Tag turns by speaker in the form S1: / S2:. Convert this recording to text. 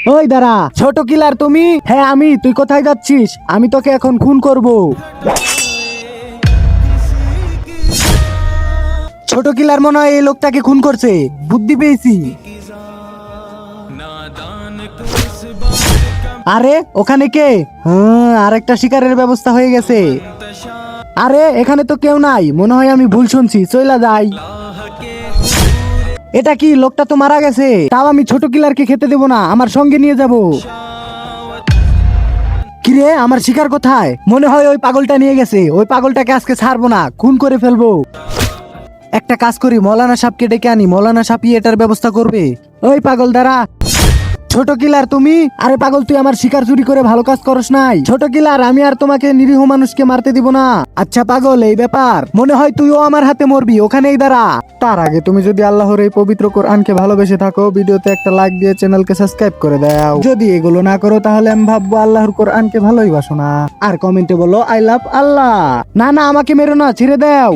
S1: ওই দাঁড়া, ছোট কিলার তুমি? হ্যাঁ আমি। তুই কোথায় যাচ্ছিস? আমি তোকে এখন খুন করব। ছোট কিলার মনে হয় এই লোকটাকে খুন করছে। বুদ্ধি পেয়েছি। আরে ওখানে কে? আরেকটা শিকারের ব্যবস্থা হয়ে গেছে। আরে এখানে তো কেউ নাই, মনে হয় আমি ভুল শুনছি। চইলা যাই। এটা কি? লোকটা তো মারা গেছে। তাও আমি ছোট কিলারকে খেতে দেব না, আমার সঙ্গে নিয়ে যাব। কিরে, আমার শিকার কোথায়? মনে হয় ওই পাগলটা নিয়ে গেছে। ওই পাগলটাকে আজকে ছাড়বো না, খুন করে ফেলবো। একটা কাজ করি, মৌলানা সাহেবকে ডেকে আনি। মৌলানা সাহেবই এটার ব্যবস্থা করবে। ওই পাগল দাঁড়া। ছোট কিলার তুমি? আরে পাগল, তুই আমার শিকার চুরি করে ভালো কাজ করস নাই। ছোট কিলার, আমি আর তোমাকে নিরীহ মানুষকে মারতে দিব না। আচ্ছা পাগল, এই ব্যাপার। মনে হয় তুইও আমার হাতে মরবি। ওখানেই দাঁড়া। তার আগে তুমি যদি আল্লাহর এই পবিত্র কোরআনকে ভালোবেসে থাকো, ভিডিওতে একটা লাইক দিয়ে চ্যানেলকে সাবস্ক্রাইব করে দাও। যদি এগুলো না করো তাহলে আমি ভাববো আল্লাহর কোরআনকে ভালোই বাসো না। আর কমেন্টে বলো আই লাভ আল্লাহ। না না, আমাকে মেরো না, ছেড়ে দাও।